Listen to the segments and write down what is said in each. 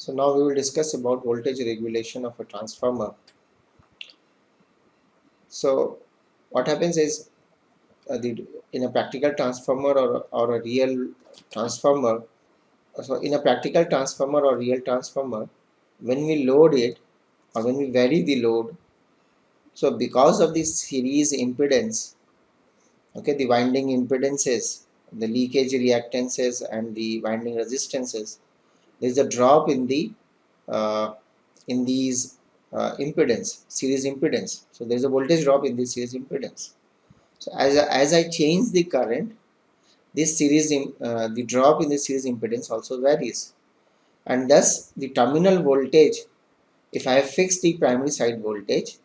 So now we will discuss about voltage regulation of a transformer. So what happens is in a practical transformer or a real transformer. So in a practical transformer or real transformer, when we load it or when we vary the load, so because of the series impedance, okay, the winding impedances, the leakage reactances and the winding resistances, there is a drop uh, in these series impedance. So there is a voltage drop in the series impedance. So as I change the current, the drop in the series impedance also varies, and thus the terminal voltage, if I have fixed the primary side voltage,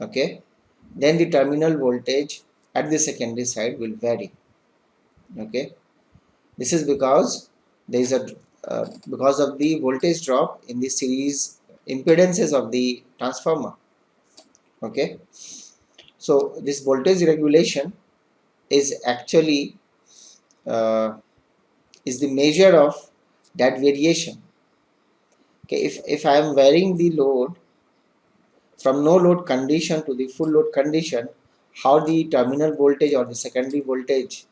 okay, then the terminal voltage at the secondary side will vary. Okay, this is because there is a because of the voltage drop in the series impedances of the transformer. Okay, so this voltage regulation is actually uh, is the measure of that variation. Okay, if I am varying the load from no load condition to the full load condition, how the terminal voltage or the secondary voltage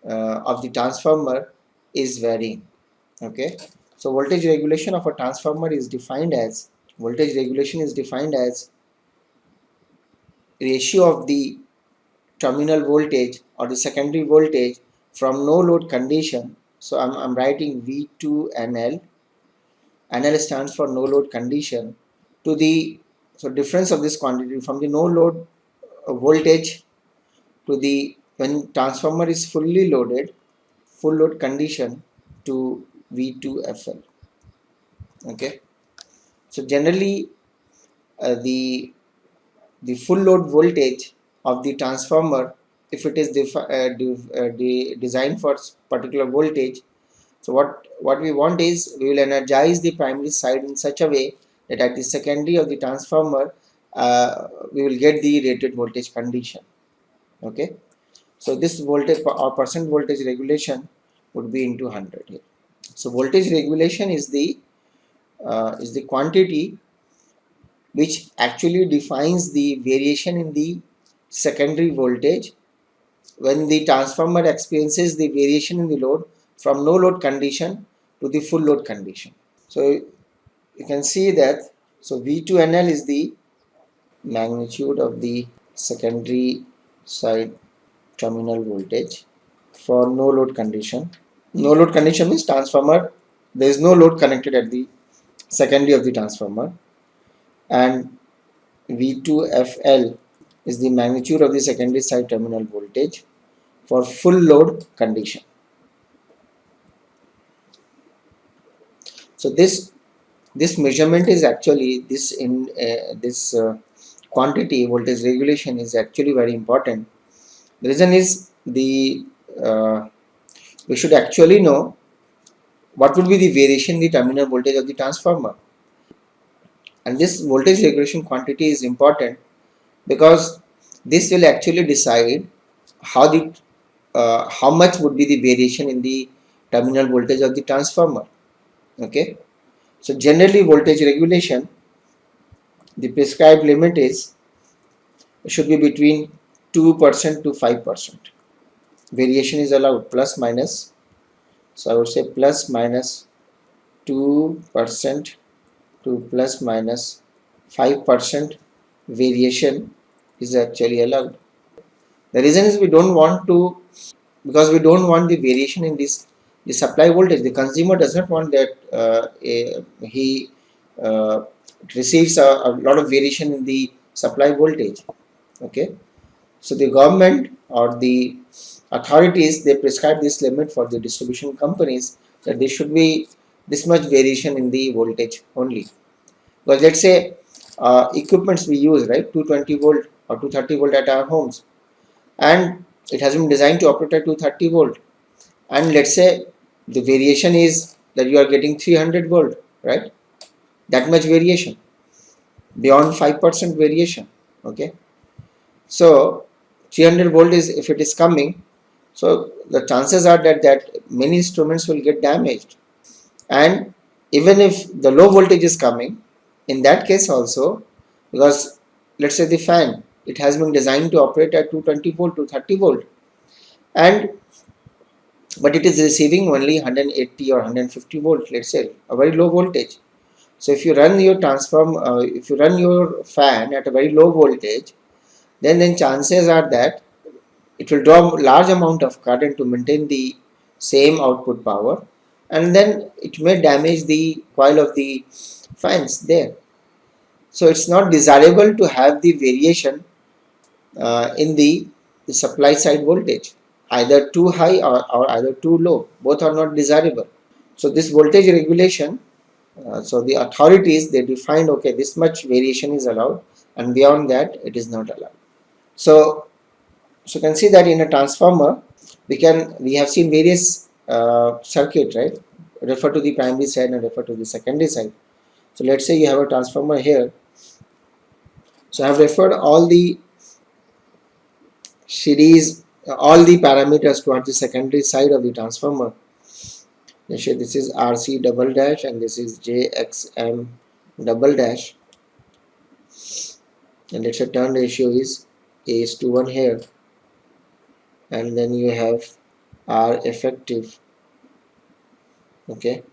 of the transformer is varying. Okay, so voltage regulation is defined as ratio of the terminal voltage or the secondary voltage from no load condition. So I'm writing V2NL. NL stands for no load condition, to the so difference of this quantity from the no load voltage to the when transformer is fully loaded, full load condition, to V2FL. Okay, so generally the full load voltage of the transformer, if it is designed for particular voltage, so what we want is we will energize the primary side in such a way that at the secondary of the transformer we will get the rated voltage condition. Okay, so this voltage or percent voltage regulation would be into 100 here. So voltage regulation is the quantity which actually defines the variation in the secondary voltage when the transformer experiences the variation in the load from no load condition to the full load condition. So you can see that, so V2NL is the magnitude of the secondary side terminal voltage for no load condition. No load condition means transformer, there is no load connected at the secondary of the transformer, and V2FL is the magnitude of the secondary side terminal voltage for full load condition. So this measurement is actually this quantity voltage regulation is actually very important. The reason is we should actually know what would be the variation in the terminal voltage of the transformer, and this voltage regulation quantity is important because this will actually decide how much would be the variation in the terminal voltage of the transformer. Okay, so generally voltage regulation, the prescribed limit is should be between 2% to 5%. Variation is allowed, plus minus, so I would say plus minus 2% to plus minus 5% variation is actually allowed. The reason is we don't want to, because we don't want the variation in the supply voltage. The consumer does not want that he uh, receives a lot of variation in the supply voltage. Okay, so the government or the authorities, they prescribe this limit for the distribution companies, that there should be this much variation in the voltage only. Because let's say equipments we use, right, 220 volt or 230 volt at our homes, and it has been designed to operate at 230 volt, and let's say the variation is that you are getting 300 volt, right, that much variation, beyond 5% variation. Okay, so 300 volt is, if it is coming, so the chances are that many instruments will get damaged, and even if the low voltage is coming, in that case also, because let's say the fan, it has been designed to operate at 220 volt to 30 volt, and but it is receiving only 180 or 150 volt, let's say a very low voltage. So if you run your if you run your fan at a very low voltage, then chances are that it will draw large amount of current to maintain the same output power, and then it may damage the coil of the fans there. So it's not desirable to have the variation in the supply side voltage, either too high or either too low. Both are not desirable. So this voltage regulation, so the authorities, they defined, okay, this much variation is allowed, and beyond that it is not allowed. So you can see that in a transformer, we have seen various circuit, right? Refer to the primary side and refer to the secondary side. So let's say you have a transformer here. So I have referred all the series, all the parameters towards the secondary side of the transformer. Let's say this is RC double dash and this is JXM double dash, and let's say turn ratio is A is to 1 here, and then you have R effective, okay,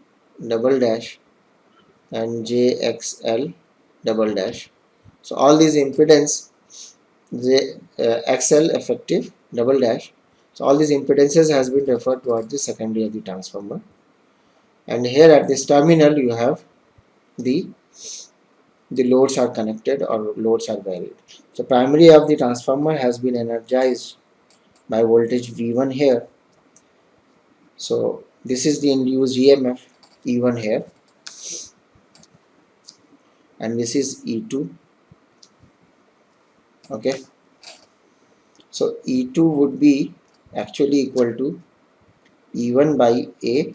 double dash, and JXL double dash. So all these impedance, XL effective double dash, so all these impedances has been referred towards the secondary of the transformer. And here at this terminal you have the loads are connected or loads are varied. So primary of the transformer has been energized by voltage V1 here. So this is the induced EMF E1 here, and this is E2. Okay, so E2 would be actually equal to E1 by A,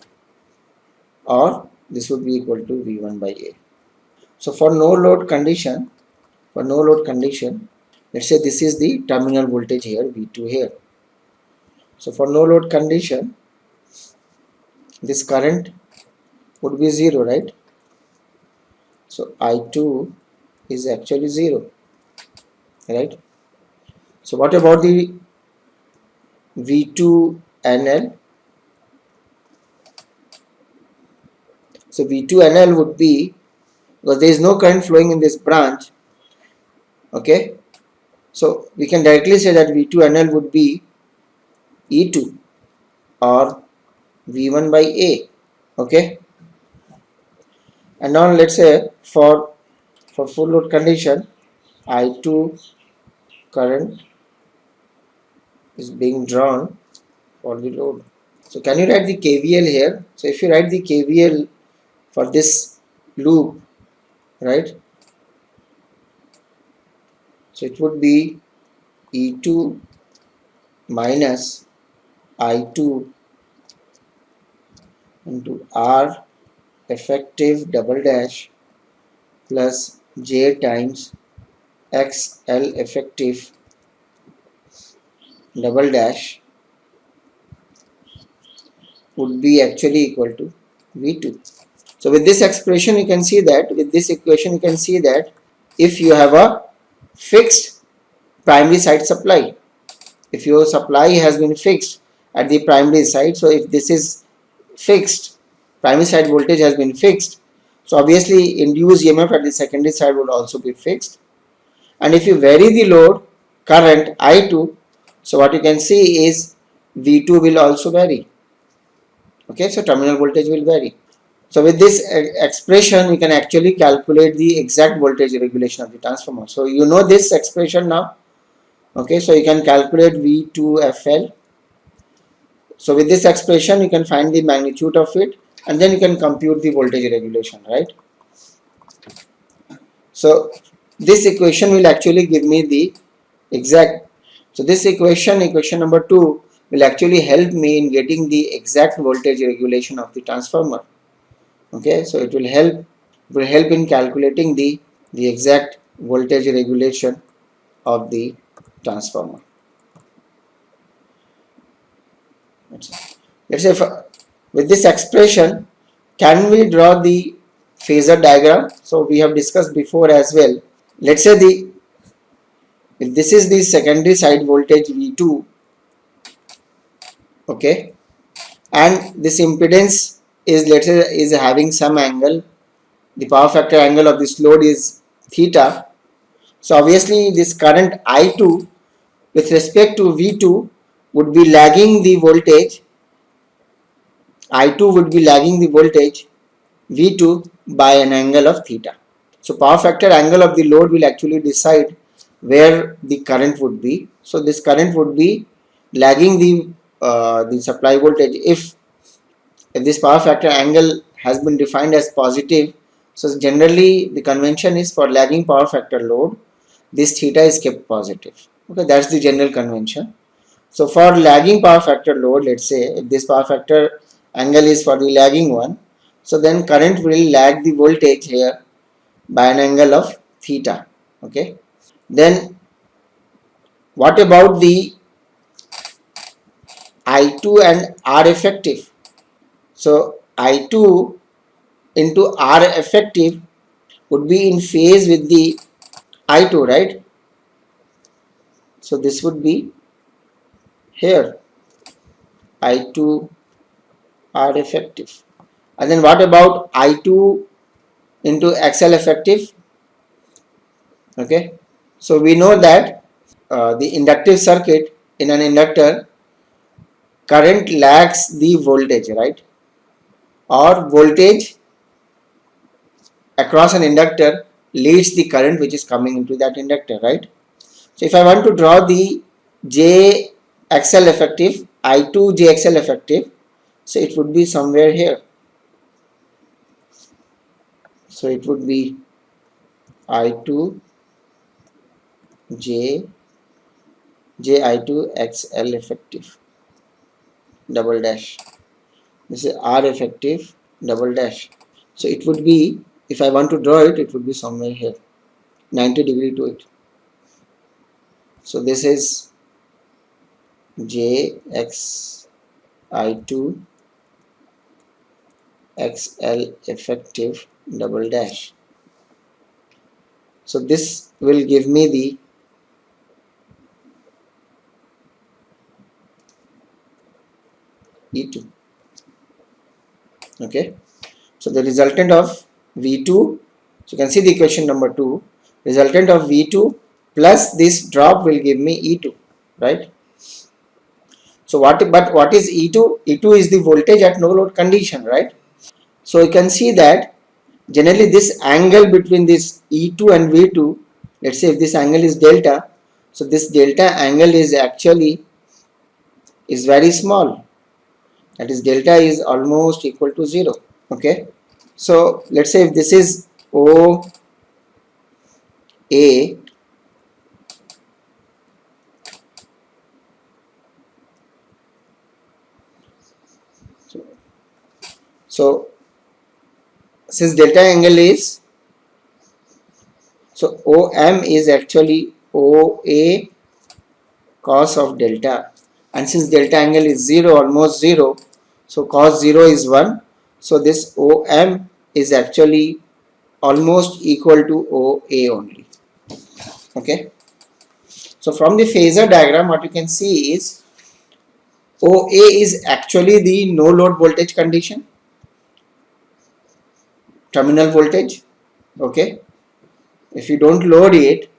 or this would be equal to V1 by A. So for no load condition, let's say this is the terminal voltage here, V2 here. So for no load condition, this current would be 0, right? So I2 is actually 0, right? So what about the V2NL? So V2NL would be, because there is no current flowing in this branch, okay, so we can directly say that V2NL would be E2 or V1 by A, okay. And now let's say for full load condition, I2 current is being drawn for the load. So can you write the KVL here? So if you write the KVL for this loop, right, so it would be E2 minus I2 into R effective double dash plus J times XL effective double dash would be actually equal to V2. So with this expression you can see that, with this equation you can see that if you have a fixed primary side supply, if your supply has been fixed at the primary side, so if this is fixed, primary side voltage has been fixed, so obviously induced EMF at the secondary side would also be fixed. And if you vary the load current I2, so what you can see is V2 will also vary, okay, so terminal voltage will vary. So with this expression you can actually calculate the exact voltage regulation of the transformer. So you know this expression now, okay, so you can calculate V2FL. So with this expression you can find the magnitude of it, and then you can compute the voltage regulation, right? So this equation will actually give me the exact, so this equation number 2 will actually help me in getting the exact voltage regulation of the transformer, okay. So it will help in calculating the exact voltage regulation of the transformer. Let's say with this expression Can we draw the phasor diagram? So we have discussed before as well. Let's say if this is the secondary side voltage V2, okay, and this impedance is, let's say, is having some angle, the power factor angle of this load is theta. So obviously this current I2 with respect to V2 would be lagging the voltage, I2 would be lagging the voltage V2 by an angle of theta. So power factor angle of the load will actually decide where the current would be. So this current would be lagging the supply voltage if this power factor angle has been defined as positive. So generally the convention is for lagging power factor load, this theta is kept positive. Okay, that's the general convention. So for lagging power factor load, let's say if this power factor angle is for the lagging one, so then current will lag the voltage here by an angle of theta. Okay, then what about the I2 and R effective? So I2 into R effective would be in phase with the I2, right? So this would be here I2 R effective. And then what about I2 into XL effective? Okay, so we know that the inductive circuit, in an inductor, current lags the voltage, right? Or voltage across an inductor leads the current which is coming into that inductor, right? So if I want to draw the JXL effective, I2 JXL effective, so it would be somewhere here. So it would be I2 I2 XL effective double dash. This is R effective double dash. So it would be, if I want to draw it, it would be somewhere here, 90 degree to it. So this is JXI2 XL effective double dash. So this will give me the E2. Okay. So the resultant of V2, so you can see the equation number 2, resultant of V2 plus this drop will give me E2, right? So what is E2? E2 is the voltage at no load condition, right? So you can see that generally this angle between this E2 and V2, let's say if this angle is delta, so this delta angle is actually is very small, that is delta is almost equal to 0. Okay, so let's say if this is OA, so since delta angle is, so OM is actually OA cos of delta, and since delta angle is 0, almost 0, so cos 0 is 1, so this OM is actually almost equal to OA only. Okay, so from the phasor diagram what you can see is OA is actually the no load voltage condition, terminal voltage. Okay, if you don't load it,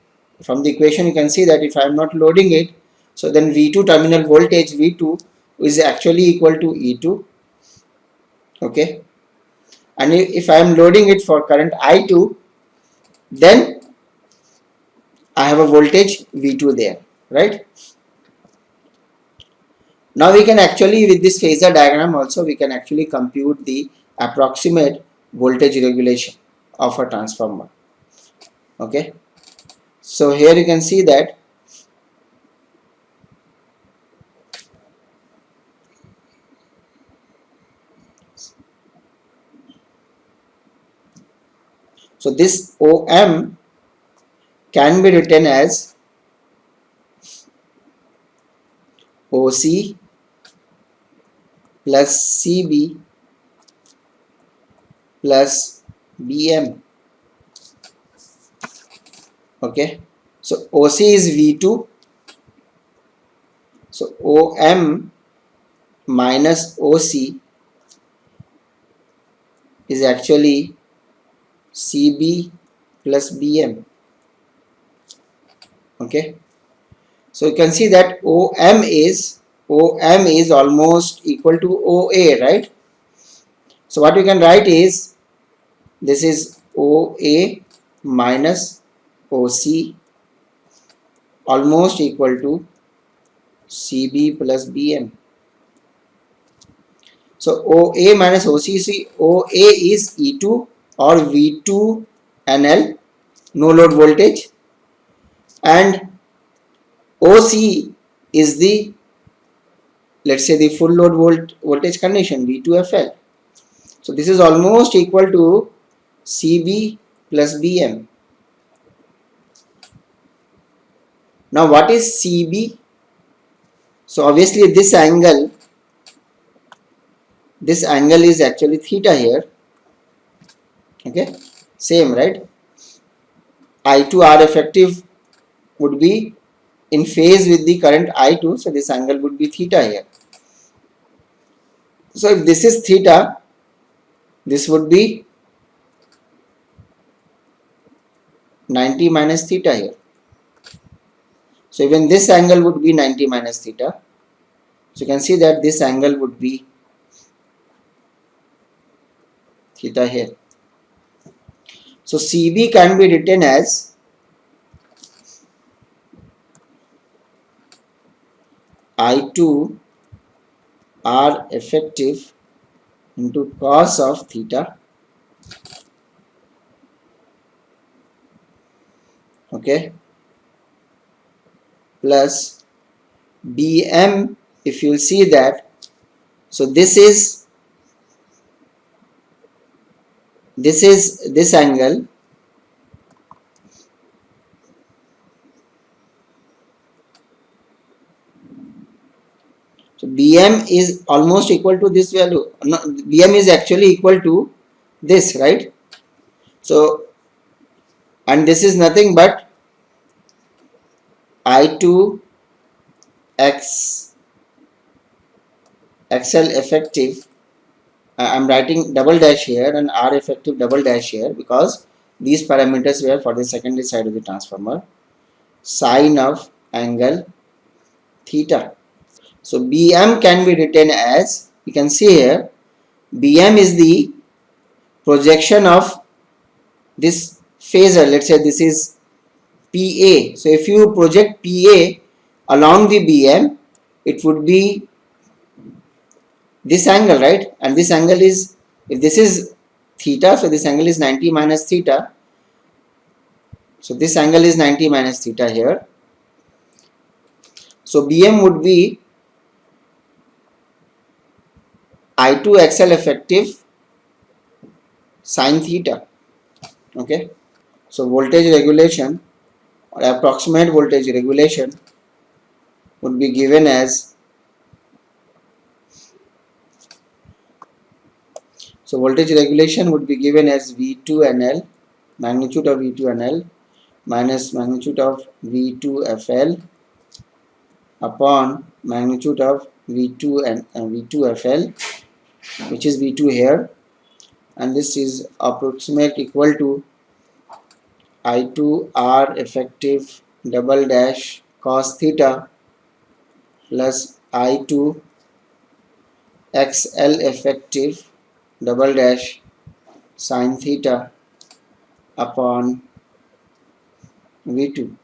from the equation you can see that if I am not loading it, so then V2 terminal voltage V2 is actually equal to E2. Okay, and if I am loading it for current I2, then I have a voltage V2 there, right? Now we can actually, with this phasor diagram also, we can actually compute the approximate voltage regulation of a transformer. Okay, so here you can see that, so this OM can be written as OC plus CB plus Bm. Okay, so OC is V2, so OM minus OC is actually CB plus Bm. Okay, so you can see that OM is almost equal to OA, right? So what you can write is this is OA minus OC almost equal to CB plus BM. So OA minus OC, OA is E2 or V2 NL, no load voltage, and OC is the, let's say, the full load voltage condition V2FL. So this is almost equal to CB plus BM. Now what is CB? So obviously this angle is actually theta here. Okay, same, right? I2 R effective would be in phase with the current I2, so this angle would be theta here. So if this is theta, this would be 90 minus theta here. So even this angle would be 90 minus theta. So you can see that this angle would be theta here. So CB can be written as I2 R effective into cos of theta. Okay, plus Bm, if you will see that, so this is this angle, so Bm is almost equal to this value. No, Bm is actually equal to this, right? So, and this is nothing but I2 X XL effective. I'm writing double dash here and R effective double dash here because these parameters were for the secondary side of the transformer. Sine of angle theta. So Bm can be written as, you can see here, Bm is the projection of this phasor. Let's say this is PA. So if you project PA along the Bm, it would be this angle, right? And this angle is, if this is theta, so this angle is 90 minus theta. So this angle is 90 minus theta here. So Bm would be I2 XL effective sine theta. Okay, so voltage regulation or approximate voltage regulation would be given as, so voltage regulation would be given as V2NL, magnitude of V2NL minus magnitude of V2FL upon magnitude of V2 and V2FL, which is V2 here, and this is approximate equal to I2 R effective double dash cos theta plus I2 XL effective double dash sin theta upon V2.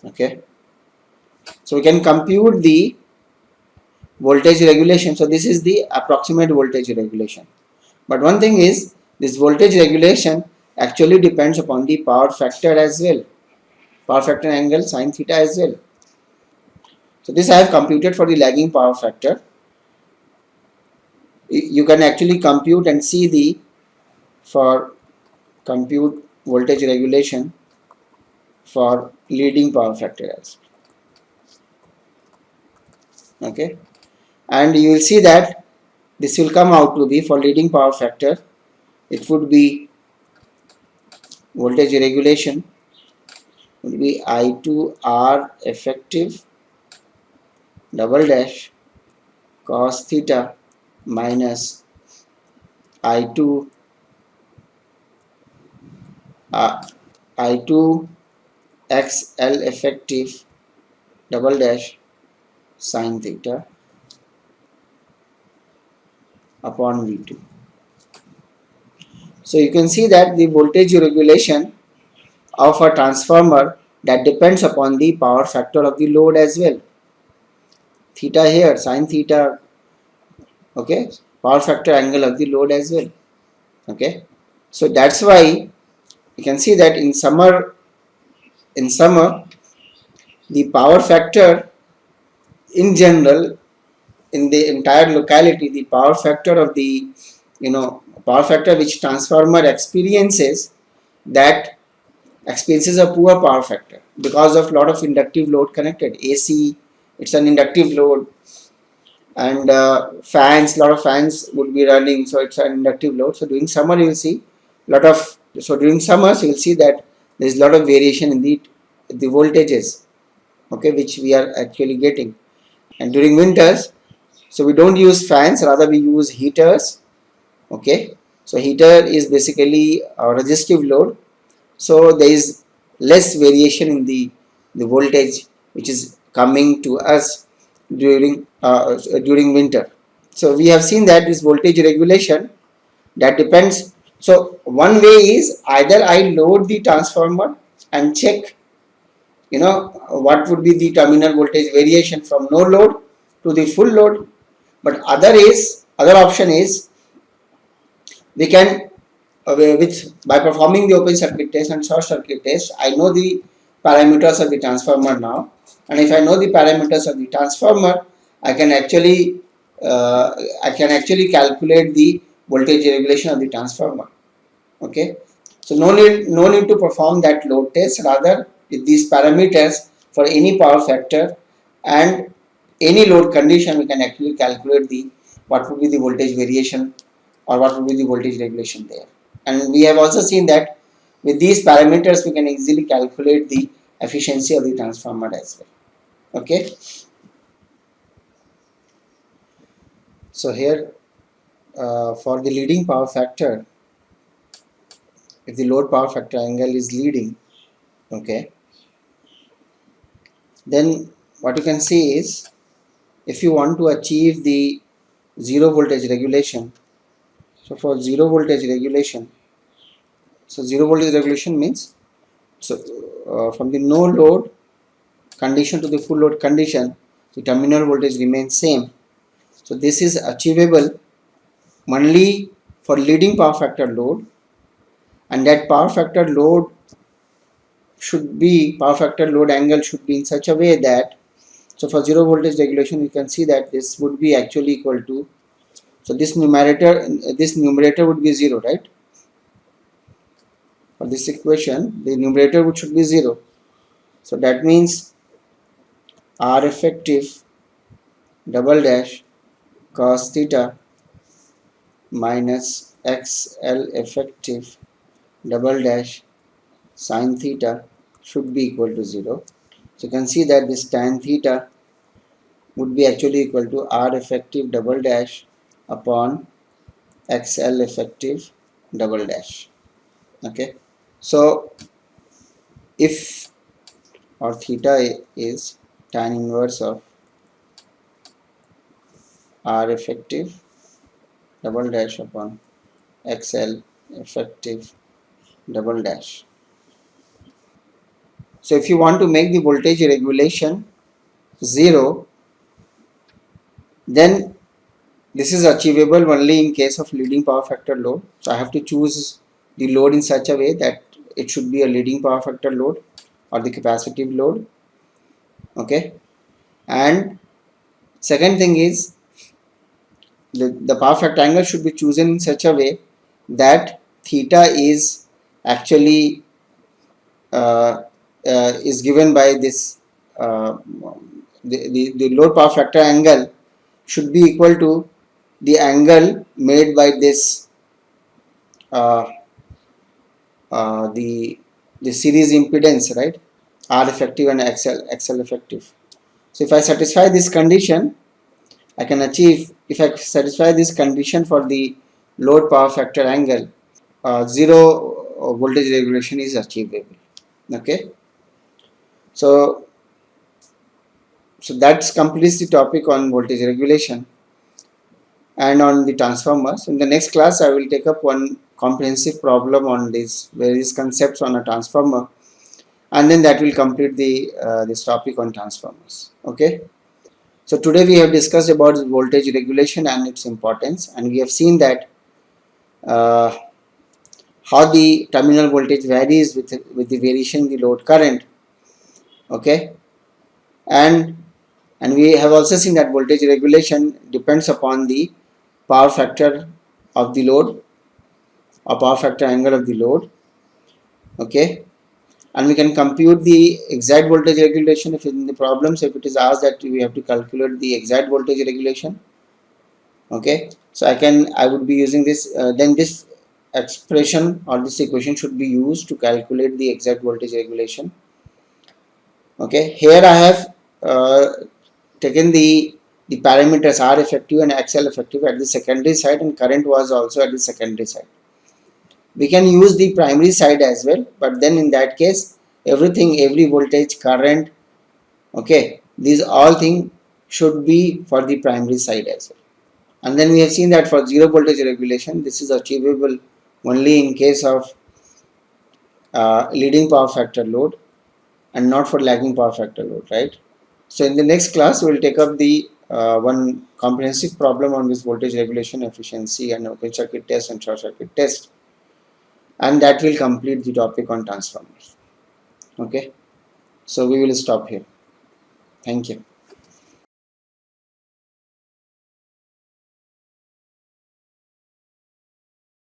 Okay, so we can compute the voltage regulation. So this is the approximate voltage regulation, but one thing is, this voltage regulation actually depends upon the power factor as well, power factor angle sin theta as well. So this I have computed for the lagging power factor. You can actually compute and see the, for compute voltage regulation for leading power factor as well. Okay, and you will see that this will come out to be, for leading power factor, it would be voltage regulation would be I2R effective double dash cos theta minus I2 I2 XL effective double dash sin theta upon V2. So you can see that the voltage regulation of a transformer, that depends upon the power factor of the load as well. Theta here, sin theta, okay, power factor angle of the load as well. Okay, so that's why you can see that in summer the power factor in general, in the entire locality, the power factor of the, power factor which transformer experiences, that experiences a poor power factor because of lot of inductive load connected. AC, it's an inductive load, and fans, lot of fans would be running, so it's an inductive load. So during summer you will see lot of, so during summers you will see that there is a lot of variation in the voltages, okay, which we are actually getting. And during winters, so we don't use fans, rather we use heaters. Okay, so heater is basically a resistive load, so there is less variation in the voltage which is coming to us during winter. So we have seen that this voltage regulation, that depends. So one way is either I load the transformer and check, what would be the terminal voltage variation from no load to the full load. But other option is, we can, with by performing the open circuit test and short circuit test, I know the parameters of the transformer now, and if I know the parameters of the transformer, I can actually calculate the voltage regulation of the transformer. Okay, so no need to perform that load test, rather with these parameters for any power factor and any load condition, we can actually calculate the what would be the voltage variation or what would be the voltage regulation there. And we have also seen that with these parameters we can easily calculate the efficiency of the transformer as well. Okay, so here, for the leading power factor, if the load power factor angle is leading, okay, then what you can see is, if you want to achieve the zero voltage regulation, so for zero voltage regulation, so zero voltage regulation means, so from the no load condition to the full load condition, the terminal voltage remains same. So this is achievable only for leading power factor load, and that power factor load angle should be in such a way that, so for zero voltage regulation you can see that this would be actually equal to, so this numerator would be 0, right? For this equation the numerator should be 0. So that means R effective double dash cos theta minus XL effective double dash sin theta should be equal to 0. So you can see that this tan theta would be actually equal to R effective double dash upon XL effective double dash. Okay, so if, or theta is tan inverse of R effective double dash upon XL effective double dash. So if you want to make the voltage regulation 0, then this is achievable only in case of leading power factor load. So I have to choose the load in such a way that it should be a leading power factor load or the capacitive load. Okay, and second thing is, the power factor angle should be chosen in such a way that theta is actually is given by this, the load power factor angle should be equal to the angle made by this uh, uh, the the series impedance, right? R effective and XL effective. So if I satisfy this condition, I can achieve, if I satisfy this condition for the load power factor angle, zero voltage regulation is achievable. Okay, so that's completes the topic on voltage regulation and on the transformers. In the next class, I will take up one comprehensive problem on these various concepts on a transformer, and then that will complete the this topic on transformers. Okay. So today we have discussed about voltage regulation and its importance, and we have seen that uh, how the terminal voltage varies with the variation in the load current. Okay, and we have also seen that voltage regulation depends upon the power factor of the load or power factor angle of the load. Okay, and we can compute the exact voltage regulation if in the problems, if it is asked that we have to calculate the exact voltage regulation. Okay, so I would be using this, then this expression or this equation should be used to calculate the exact voltage regulation. Okay, here I have taken the parameters R effective and XL effective at the secondary side, and current was also at the secondary side. We can use the primary side as well, but then in that case, every voltage, current, okay, these all things should be for the primary side as well. And then we have seen that for zero voltage regulation, this is achievable only in case of leading power factor load and not for lagging power factor load, right? So in the next class, we will take up the one comprehensive problem on this voltage regulation efficiency and open circuit test and short circuit test, and that will complete the topic on transformers. Okay, so we will stop here. Thank you.